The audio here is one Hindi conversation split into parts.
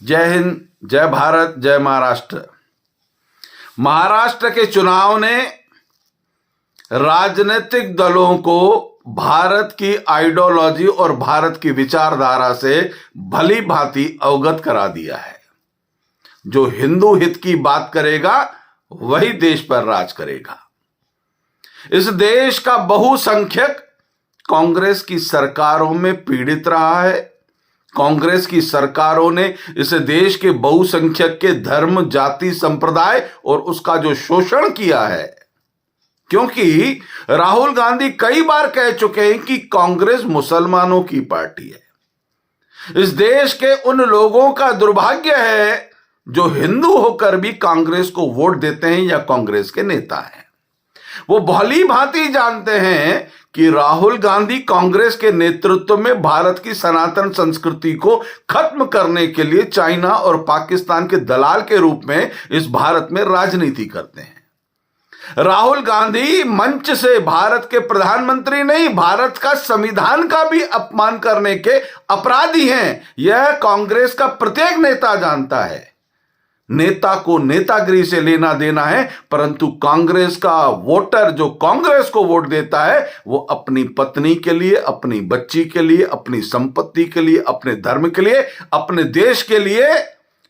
जय हिंद, जय भारत, जय महाराष्ट्र। महाराष्ट्र के चुनाव ने राजनीतिक दलों को भारत की आइडियोलॉजी और भारत की विचारधारा से भली भांति अवगत करा दिया है। जो हिंदू हित की बात करेगा वही देश पर राज करेगा। इस देश का बहुसंख्यक कांग्रेस की सरकारों में पीड़ित रहा है। कांग्रेस की सरकारों ने इस देश के बहुसंख्यक के धर्म, जाति, संप्रदाय और उसका जो शोषण किया है, क्योंकि राहुल गांधी कई बार कह चुके हैं कि कांग्रेस मुसलमानों की पार्टी है। इस देश के उन लोगों का दुर्भाग्य है जो हिंदू होकर भी कांग्रेस को वोट देते हैं या कांग्रेस के नेता हैं। वो भली भांति जानते हैं कि राहुल गांधी कांग्रेस के नेतृत्व में भारत की सनातन संस्कृति को खत्म करने के लिए चाइना और पाकिस्तान के दलाल के रूप में इस भारत में राजनीति करते हैं। राहुल गांधी मंच से भारत के प्रधानमंत्री नहीं, भारत का संविधान का भी अपमान करने के अपराधी हैं। यह कांग्रेस का प्रत्येक नेता जानता है। नेता को नेतागिरी से लेना देना है, परंतु कांग्रेस का वोटर जो कांग्रेस को वोट देता है वो अपनी पत्नी के लिए, अपनी बच्ची के लिए, अपनी संपत्ति के लिए, अपने धर्म के लिए, अपने देश के लिए,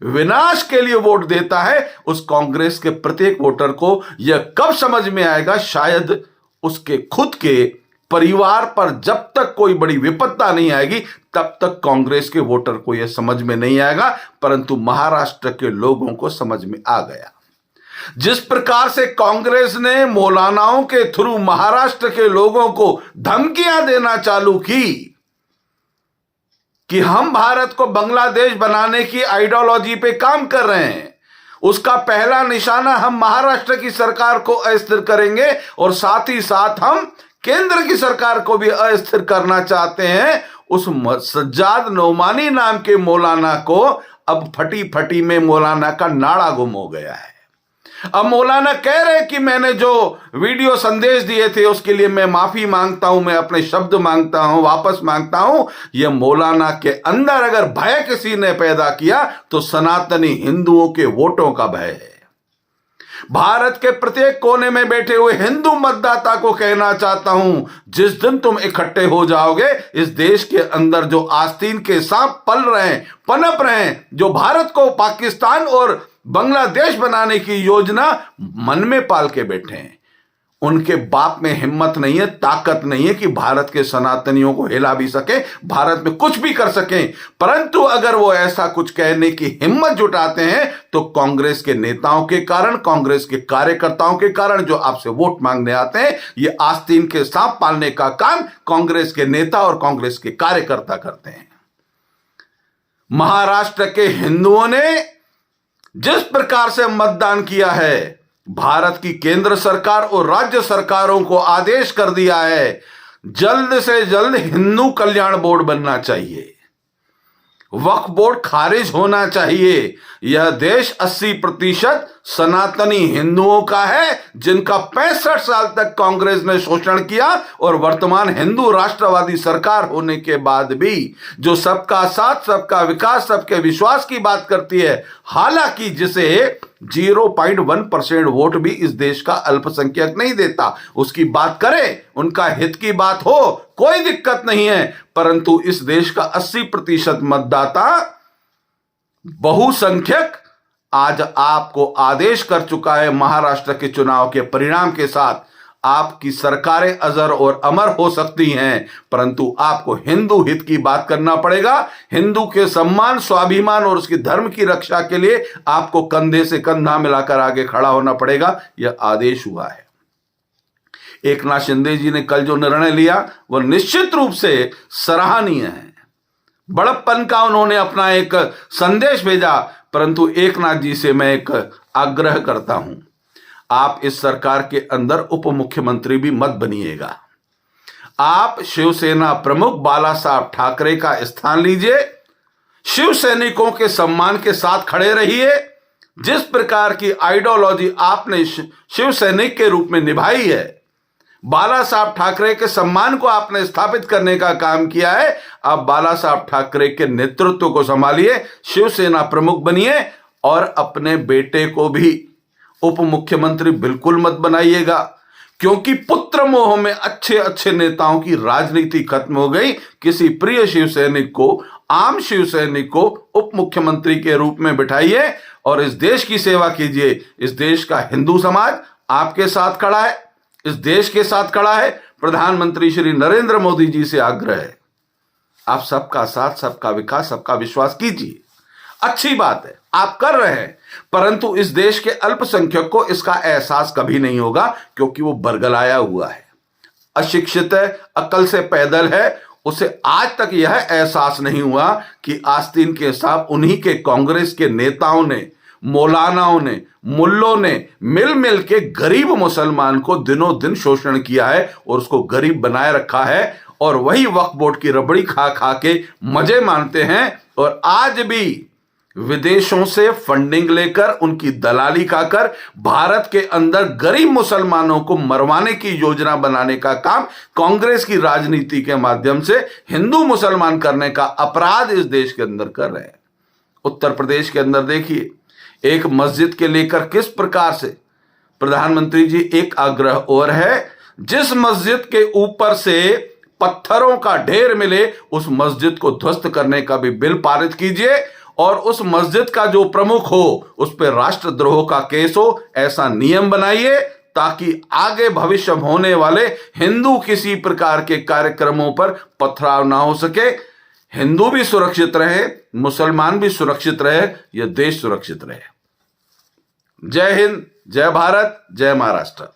विनाश के लिए वोट देता है। उस कांग्रेस के प्रत्येक वोटर को यह कब समझ में आएगा? शायद उसके खुद के परिवार पर जब तक कोई बड़ी विपत्ता नहीं आएगी तब तक कांग्रेस के वोटर को यह समझ में नहीं आएगा, परंतु महाराष्ट्र के लोगों को समझ में आ गया। जिस प्रकार से कांग्रेस ने मौलानाओं के थ्रू महाराष्ट्र के लोगों को धमकियां देना चालू की कि हम भारत को बांग्लादेश बनाने की आइडियोलॉजी पे काम कर रहे हैं, उसका पहला निशाना हम महाराष्ट्र की सरकार को अस्थिर करेंगे और साथ ही साथ हम केंद्र की सरकार को भी अस्थिर करना चाहते हैं। उस सज्जाद नोमानी नाम के मौलाना को अब फटी फटी में मौलाना का नाड़ा गुम हो गया है। अब मौलाना कह रहे कि मैंने जो वीडियो संदेश दिए थे उसके लिए मैं माफी मांगता हूं, मैं अपने शब्द मांगता हूं, वापस मांगता हूं। यह मौलाना के अंदर अगर भय किसी ने पैदा किया तो सनातनी हिंदुओं के वोटों का भय है। भारत के प्रत्येक कोने में बैठे हुए हिंदू मतदाता को कहना चाहता हूं, जिस दिन तुम इकट्ठे हो जाओगे, इस देश के अंदर जो आस्तीन के सांप पल रहे हैं, पनप रहे हैं, जो भारत को पाकिस्तान और बांग्लादेश बनाने की योजना मन में पाल के बैठे हैं, उनके बाप में हिम्मत नहीं है, ताकत नहीं है कि भारत के सनातनियों को हिला भी सके, भारत में कुछ भी कर सकें। परंतु अगर वो ऐसा कुछ कहने की हिम्मत जुटाते हैं तो कांग्रेस के नेताओं के कारण, कांग्रेस के कार्यकर्ताओं के कारण जो आपसे वोट मांगने आते हैं, ये आस्तीन के सांप पालने का काम कांग्रेस के नेता और कांग्रेस के कार्यकर्ता करते हैं। महाराष्ट्र के हिंदुओं ने जिस प्रकार से मतदान किया है, भारत की केंद्र सरकार और राज्य सरकारों को आदेश कर दिया है, जल्द से जल्द हिंदू कल्याण बोर्ड बनना चाहिए, वक्फ बोर्ड खारिज होना चाहिए। यह देश 80% सनातनी हिंदुओं का है, जिनका 65 साल तक कांग्रेस ने शोषण किया और वर्तमान हिंदू राष्ट्रवादी सरकार होने के बाद भी जो सबका साथ, सबका विकास, सबके विश्वास की बात करती है, हालांकि जिसे 0.1% वोट भी इस देश का अल्पसंख्यक नहीं देता, उसकी बात करें, उनका हित की बात हो, कोई दिक्कत नहीं है। परंतु इस देश का 80% मतदाता बहुसंख्यक आज आपको आदेश कर चुका है। महाराष्ट्र के चुनाव के परिणाम के साथ आपकी सरकारें अजर और अमर हो सकती हैं, परंतु आपको हिंदू हित की बात करना पड़ेगा। हिंदू के सम्मान, स्वाभिमान और उसके धर्म की रक्षा के लिए आपको कंधे से कंधा मिलाकर आगे खड़ा होना पड़ेगा। यह आदेश हुआ है। एकनाथ शिंदे जी ने कल जो निर्णय लिया वह निश्चित रूप से सराहनीय है। बड़प्पन का उन्होंने अपना एक संदेश भेजा, परंतु एकनाथ जी से मैं एक आग्रह करता हूं, आप इस सरकार के अंदर उप मुख्यमंत्री भी मत बनिएगा। आप शिवसेना प्रमुख बाला साहब ठाकरे का स्थान लीजिए, शिव सैनिकों के सम्मान के साथ खड़े रहिए। जिस प्रकार की आइडियोलॉजी आपने शिव सैनिक के रूप में निभाई है, बाला साहब ठाकरे के सम्मान को आपने स्थापित करने का काम किया है। आप बाला साहब ठाकरे के नेतृत्व को संभालिए, शिवसेना प्रमुख बनिए और अपने बेटे को भी उप मुख्यमंत्री बिल्कुल मत बनाइएगा, क्योंकि पुत्र मोह में अच्छे अच्छे नेताओं की राजनीति खत्म हो गई। किसी प्रिय शिवसैनिक को, आम शिवसैनिक को उप मुख्यमंत्री के रूप में बिठाइए और इस देश की सेवा कीजिए। इस देश का हिंदू समाज आपके साथ खड़ा है, इस देश के साथ खड़ा है। प्रधानमंत्री श्री नरेंद्र मोदी जी से आग्रह है, आप सबका साथ, सबका विकास, सबका विश्वास कीजिए। अच्छी बात है, आप कर रहे हैं, परंतु इस देश के अल्पसंख्यक को इसका एहसास कभी नहीं होगा, क्योंकि वो बरगलाया हुआ है, अशिक्षित है, अकल से पैदल है। उसे आज तक यह एहसास नहीं हुआ कि आस्तीन के साथ उन्हीं के कांग्रेस के नेताओं ने, मौलानाओं ने, मुल्लों ने मिल के गरीब मुसलमान को दिनों दिन शोषण किया है और उसको गरीब बनाए रखा है। और वही वक्फ बोर्ड की रबड़ी खा खा के मजे मानते हैं और आज भी विदेशों से फंडिंग लेकर, उनकी दलाली खाकर भारत के अंदर गरीब मुसलमानों को मरवाने की योजना बनाने का काम कांग्रेस की राजनीति के माध्यम से हिंदू मुसलमान करने का अपराध इस देश के अंदर कर रहे हैं। उत्तर प्रदेश के अंदर देखिए, एक मस्जिद के लेकर किस प्रकार से प्रधानमंत्री जी एक आग्रह और है, जिस मस्जिद के ऊपर से पत्थरों का ढेर मिले उस मस्जिद को ध्वस्त करने का भी बिल पारित कीजिए और उस मस्जिद का जो प्रमुख हो उस पर राष्ट्रद्रोह का केस हो, ऐसा नियम बनाइए ताकि आगे भविष्य में होने वाले हिंदू किसी प्रकार के कार्यक्रमों पर पथराव ना हो सके। हिंदू भी सुरक्षित रहे, मुसलमान भी सुरक्षित रहे, यह देश सुरक्षित रहे। जय हिंद, जय भारत, जय महाराष्ट्र।